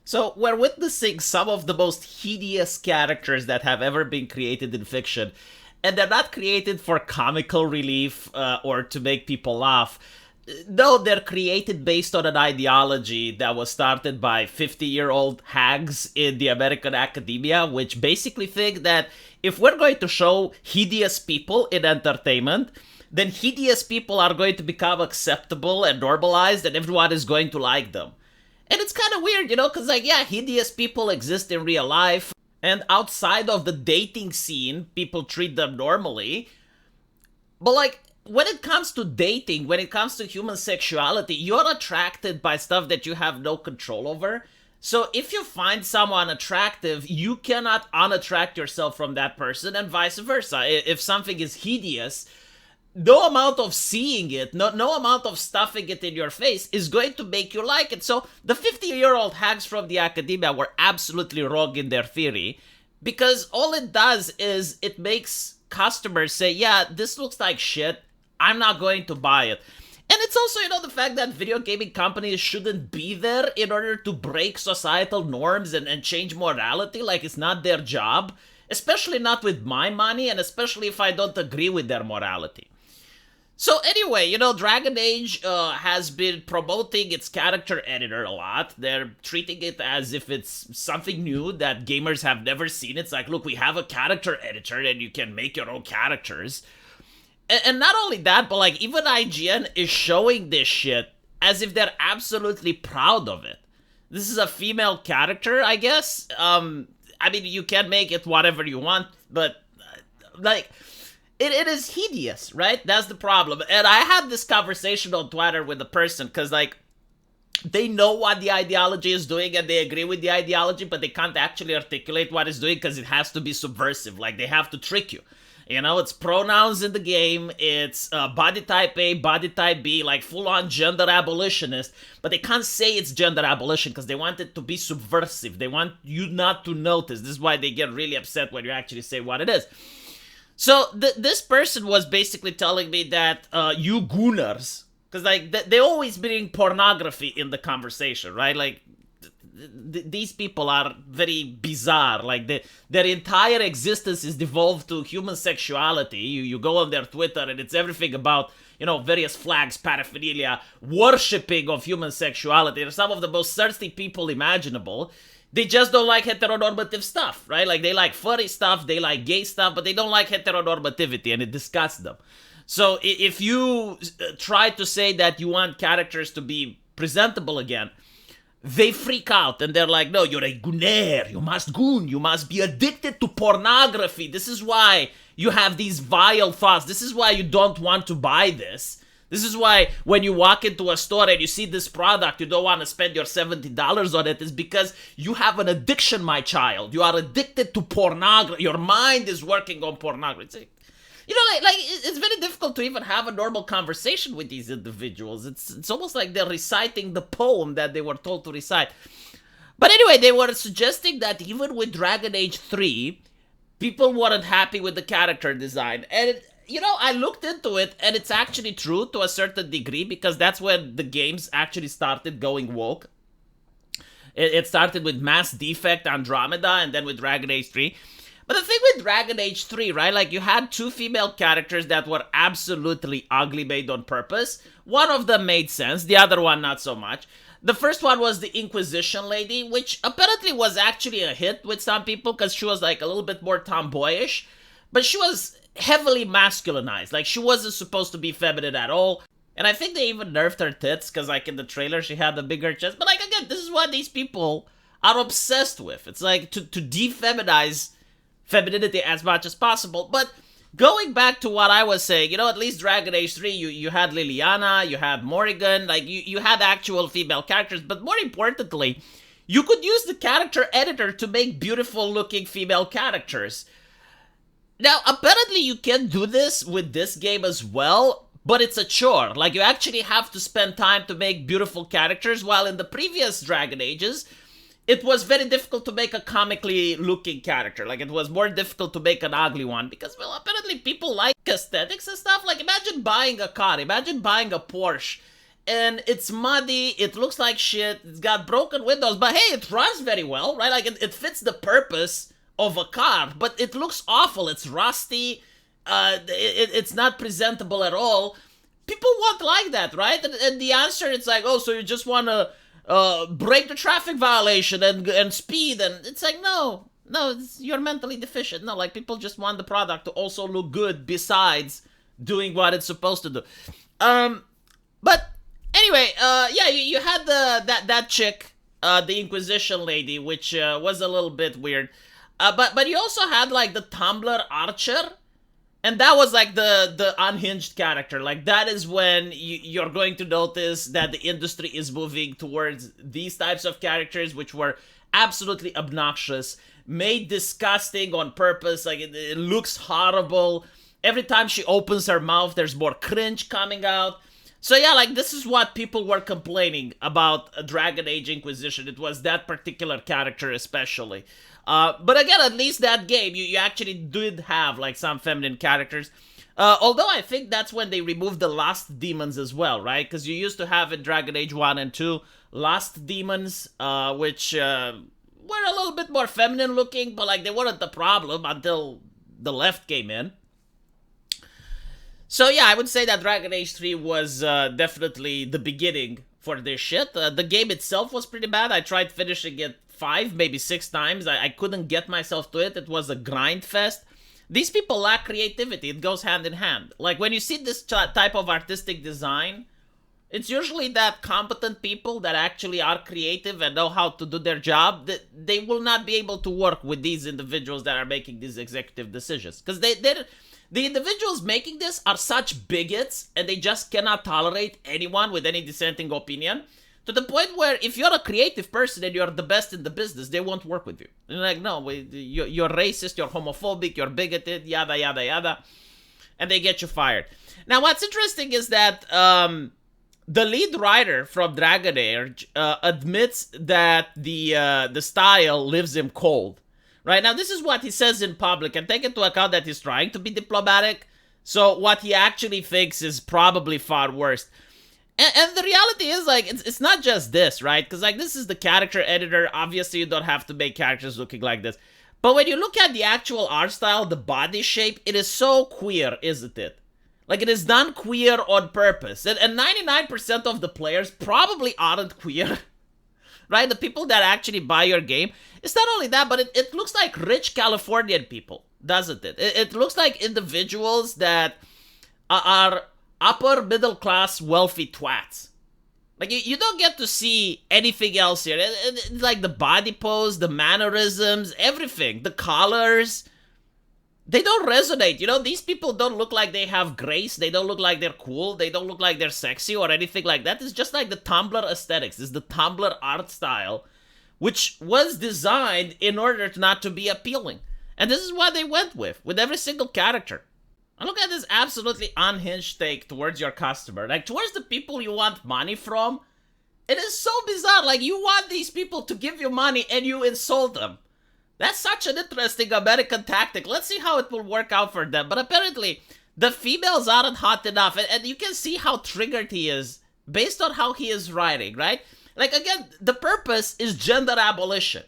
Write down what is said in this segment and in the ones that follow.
So, we're witnessing some of the most hideous characters that have ever been created in fiction, and they're not created for comical relief or to make people laugh. No, they're created based on an ideology that was started by 50-year-old hags in the American academia, which basically think that if we're going to show hideous people in entertainment, then hideous people are going to become acceptable and normalized, and everyone is going to like them. And it's kind of weird, because, yeah, hideous people exist in real life, and outside of the dating scene, people treat them normally. But, when it comes to dating, when it comes to human sexuality, you're attracted by stuff that you have no control over. So if you find someone attractive, you cannot unattract yourself from that person, and vice versa. If something is hideous, no amount of seeing it, no amount of stuffing it in your face is going to make you like it. So the 50-year-old hags from the academia were absolutely wrong in their theory, because all it does is it makes customers say, yeah, this looks like shit, I'm not going to buy it. And it's also, the fact that video gaming companies shouldn't be there in order to break societal norms and change morality. Like, it's not their job, especially not with my money, and especially if I don't agree with their morality. So anyway, Dragon Age has been promoting its character editor a lot. They're treating it as if it's something new that gamers have never seen. It's like, look, we have a character editor and you can make your own characters. And not only that, but even IGN is showing this shit as if they're absolutely proud of it. This is a female character, I guess. You can make it whatever you want, but It is hideous, right? That's the problem. And I had this conversation on Twitter with a person, because, they know what the ideology is doing and they agree with the ideology, but they can't actually articulate what it's doing because it has to be subversive. They have to trick you. It's pronouns in the game, it's body type A, body type B, full-on gender abolitionist, but they can't say it's gender abolition because they want it to be subversive. They want you not to notice. This is why they get really upset when you actually say what it is. So this person was basically telling me that you gooners, because they always bring pornography in the conversation, right? These people are very bizarre. Their entire existence is devolved to human sexuality. You go on their Twitter and it's everything about various flags, paraphernalia, worshipping of human sexuality. They're some of the most thirsty people imaginable. They just don't like heteronormative stuff, right? They like furry stuff, they like gay stuff, but they don't like heteronormativity, and it disgusts them. So if you try to say that you want characters to be presentable again, they freak out, and they're like, no, you're a gooner, you must goon, you must be addicted to pornography. This is why you have these vile thoughts. This is why you don't want to buy this. This is why when you walk into a store and you see this product, you don't want to spend your $70 on it. It's because you have an addiction, my child. You are addicted to pornography. Your mind is working on pornography. It's very difficult to even have a normal conversation with these individuals. It's almost like they're reciting the poem that they were told to recite. But anyway, they were suggesting that even with Dragon Age 3, people weren't happy with the character design. And I looked into it, and it's actually true to a certain degree, because that's when the games actually started going woke. It started with Mass Defect, Andromeda, and then with Dragon Age 3. But the thing with Dragon Age 3, right, you had two female characters that were absolutely ugly, made on purpose. One of them made sense, the other one not so much. The first one was the Inquisition lady, which apparently was actually a hit with some people, because she was a little bit more tomboyish. But she was heavily masculinized. She wasn't supposed to be feminine at all. And I think they even nerfed her tits, because in the trailer she had a bigger chest. But again, this is what these people are obsessed with. It's to defeminize femininity as much as possible. But going back to what I was saying, at least Dragon Age 3, you had Liliana, you had Morrigan, you had actual female characters. But more importantly, you could use the character editor to make beautiful looking female characters. Now, apparently you can do this with this game as well, but it's a chore. You actually have to spend time to make beautiful characters, while in the previous Dragon Ages, it was very difficult to make a comically looking character. It was more difficult to make an ugly one, because, apparently people like aesthetics and stuff. Imagine buying a car, imagine buying a Porsche, and it's muddy, it looks like shit, it's got broken windows, but hey, it runs very well, right? Like, it fits the purpose of a car, but it looks awful, it's rusty, it's not presentable at all. People won't like that, right? And the answer, it's like, oh, so you just want to break the traffic violation and speed, and it's like, no, you're mentally deficient. No, like, people just want the product to also look good besides doing what it's supposed to do. But anyway, yeah, you had that chick, the Inquisition lady, which was a little bit weird. But you also had, like, the Tumblr Archer, and that was, like, the unhinged character. Like, that is when you're going to notice that the industry is moving towards these types of characters, which were absolutely obnoxious, made disgusting on purpose. Like, it looks horrible. Every time she opens her mouth, there's more cringe coming out. So yeah, like, this is what people were complaining about Dragon Age Inquisition. It was that particular character especially. But again, at least that game, you actually did have, like, some feminine characters. Although I think that's when they removed the Lust Demons as well, right? Because you used to have in Dragon Age 1 and 2, Lust Demons, which were a little bit more feminine looking, but, like, they weren't the problem until the left came in. So yeah, I would say that Dragon Age 3 was definitely the beginning for this shit. The game itself was pretty bad. I tried finishing it 5, maybe 6 times. I couldn't get myself to it. It was a grind fest. These people lack creativity. It goes hand in hand. Like, when you see this type of artistic design, it's usually that competent people that actually are creative and know how to do their job, that they will not be able to work with these individuals that are making these executive decisions. Because the individuals making this are such bigots, and they just cannot tolerate anyone with any dissenting opinion, to the point where if you're a creative person and you're the best in the business, they won't work with you. And they're like, no, you're racist, you're homophobic, you're bigoted, yada, yada, yada. And they get you fired. Now, what's interesting is that the lead writer from Dragon Age admits that the style leaves him cold. Right, now this is what he says in public, and take into account that he's trying to be diplomatic, so what he actually thinks is probably far worse. And the reality is, like, it's not just this, right? Because, like, this is the character editor. Obviously, you don't have to make characters looking like this. But when you look at the actual art style, the body shape, it is so queer, isn't it? Like, it is done queer on purpose. And 99% of the players probably aren't queer. Right? The people that actually buy your game. It's not only that, but it looks like rich Californian people, doesn't it? It looks like individuals that are upper middle class wealthy twats. Like, you don't get to see anything else here. It's like the body pose, the mannerisms, everything. The colors. They don't resonate. You know, these people don't look like they have grace. They don't look like they're cool. They don't look like they're sexy or anything like that. It's just like the Tumblr aesthetics. It's the Tumblr art style, which was designed in order not to be appealing. And this is what they went with every single character. And look at this absolutely unhinged take towards your customer. Like, towards the people you want money from. It is so bizarre. Like, you want these people to give you money and you insult them. That's such an interesting American tactic. Let's see how it will work out for them. But apparently, the females aren't hot enough. And you can see how triggered he is based on how he is writing, right? Like, again, the purpose is gender abolition.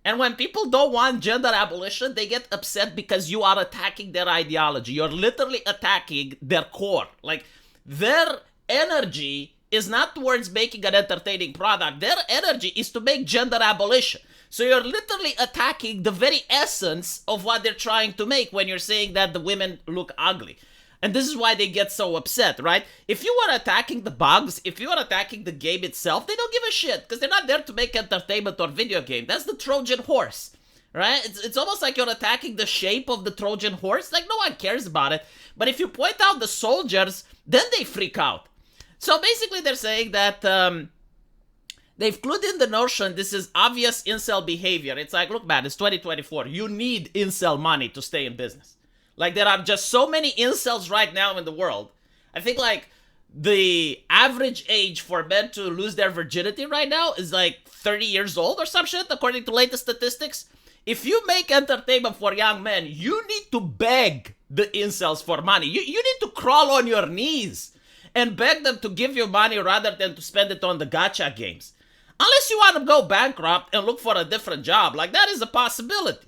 And when people don't want gender abolition, they get upset because you are attacking their ideology. You're literally attacking their core. Like, their energy is not towards making an entertaining product. Their energy is to make gender abolition. So you're literally attacking the very essence of what they're trying to make when you're saying that the women look ugly. And this is why they get so upset, right? If you are attacking the bugs, if you are attacking the game itself, they don't give a shit, because they're not there to make entertainment or video game. That's the Trojan horse, right? It's almost like you're attacking the shape of the Trojan horse. Like, no one cares about it. But if you point out the soldiers, then they freak out. So basically they're saying that they've clued in the notion this is obvious incel behavior. It's like, look, man, it's 2024. You need incel money to stay in business. Like, there are just so many incels right now in the world. I think, like, the average age for men to lose their virginity right now is, like, 30 years old or some shit, according to latest statistics. If you make entertainment for young men, you need to beg the incels for money. You need to crawl on your knees and beg them to give you money rather than to spend it on the gacha games. Unless you want to go bankrupt and look for a different job, like that is a possibility.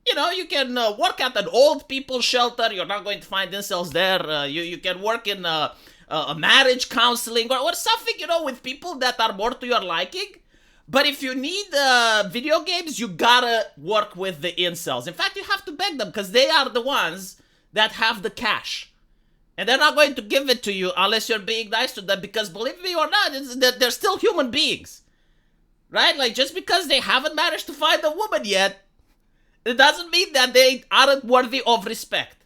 You know, you can work at an old people's shelter. You're not going to find incels there. You can work in a marriage counseling or something, you know, with people that are more to your liking. But if you need video games, you gotta work with the incels. In fact, you have to beg them because they are the ones that have the cash. And they're not going to give it to you unless you're being nice to them because, believe me or not, they're still human beings. Right? Like, just because they haven't managed to find a woman yet, it doesn't mean that they aren't worthy of respect.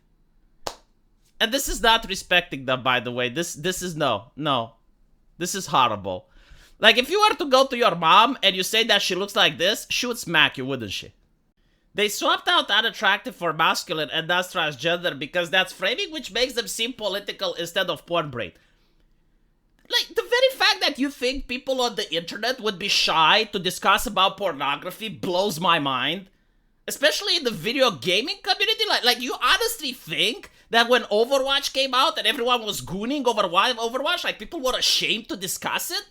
And this is not respecting them, by the way. This is no. This is horrible. Like, if you were to go to your mom and you say that she looks like this, she would smack you, wouldn't she? They swapped out unattractive for masculine and thus transgender because that's framing which makes them seem political instead of porn brain. Like, the very fact that you think people on the internet would be shy to discuss about pornography blows my mind. Especially in the video gaming community. Like you honestly think that when Overwatch came out and everyone was gooning over Overwatch, like people were ashamed to discuss it?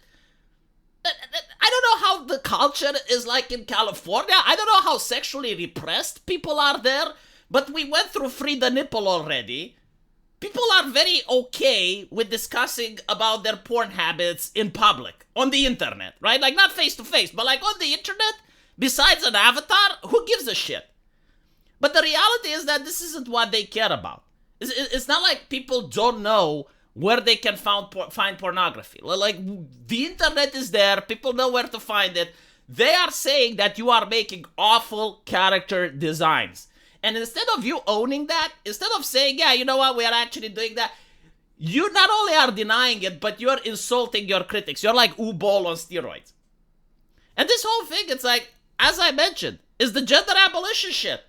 I don't know how the culture is like in California. I don't know how sexually repressed people are there. But we went through Free the Nipple already. People are very okay with discussing about their porn habits in public, on the internet, right? Like not face to face, but like on the internet, besides an avatar, who gives a shit? But the reality is that this isn't what they care about. It's not like people don't know where they can find pornography. Like, the internet is there, people know where to find it. They are saying that you are making awful character designs. And instead of you owning that, instead of saying, yeah, you know what, we are actually doing that, you not only are denying it, but you're insulting your critics. You're like U-Ball on steroids. And this whole thing, it's like, as I mentioned, is the gender abolition shit.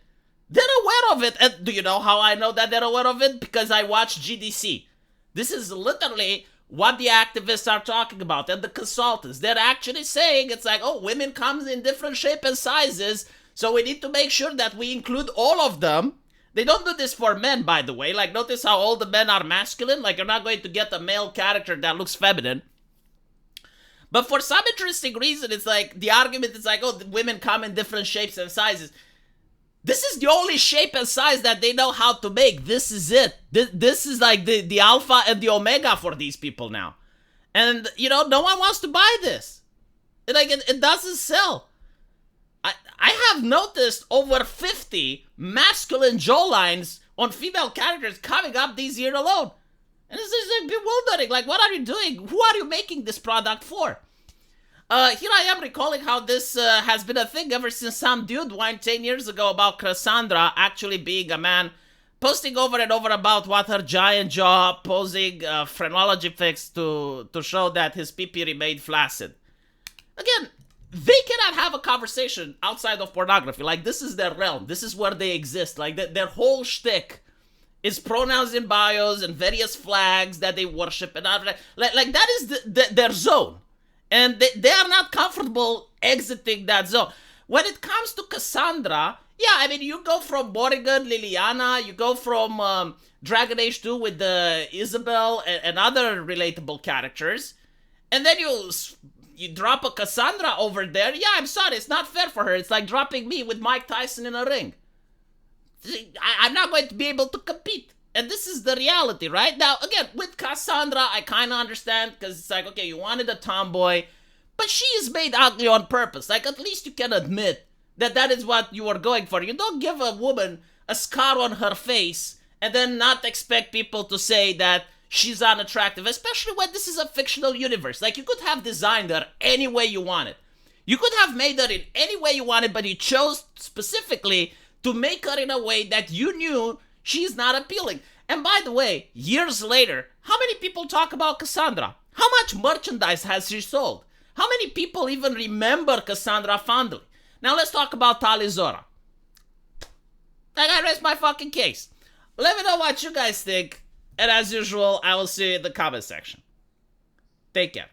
They're aware of it. And do you know how I know that they're aware of it? Because I watch GDC. This is literally what the activists are talking about and the consultants. They're actually saying it's like, oh, women come in different shape and sizes, so we need to make sure that we include all of them. They don't do this for men, by the way. Like, notice how all the men are masculine? Like, you're not going to get a male character that looks feminine. But for some interesting reason, it's like, the argument is like, oh, the women come in different shapes and sizes. This is the only shape and size that they know how to make. This is it. This is like the alpha and the omega for these people now. And, you know, no one wants to buy this. It doesn't sell. I have noticed over 50 masculine jawlines on female characters coming up this year alone. And this is like bewildering. Like, what are you doing? Who are you making this product for? Here I am recalling how this has been a thing ever since some dude whined 10 years ago about Cassandra actually being a man, posting over and over about what her giant jaw, posing phrenology pics to show that his pee-pee remained flaccid. Again, they cannot have a conversation outside of pornography. Like, this is their realm. This is where they exist. Like, their whole shtick is pronouns in bios and various flags that they worship. And like that is their zone. And they are not comfortable exiting that zone. When it comes to Cassandra, yeah, I mean, you go from Morrigan, Liliana, you go from Dragon Age 2 with the Isabel and other relatable characters, and then you drop a Cassandra over there. Yeah, I'm sorry, it's not fair for her. It's like dropping me with Mike Tyson in a ring. I'm not going to be able to compete. And this is the reality, right? Now, again, with Cassandra, I kind of understand, because it's like, okay, you wanted a tomboy, but she is made ugly on purpose. Like, at least you can admit that that is what you were going for. You don't give a woman a scar on her face and then not expect people to say that she's unattractive, especially when this is a fictional universe. Like, you could have designed her any way you wanted. You could have made her in any way you wanted, but you chose specifically to make her in a way that you knew she's not appealing. And by the way, years later, how many people talk about Cassandra? How much merchandise has she sold? How many people even remember Cassandra fondly? Now let's talk about Talizora. Like, I rest my fucking case. Let me know what you guys think. And as usual, I will see you in the comment section. Take care.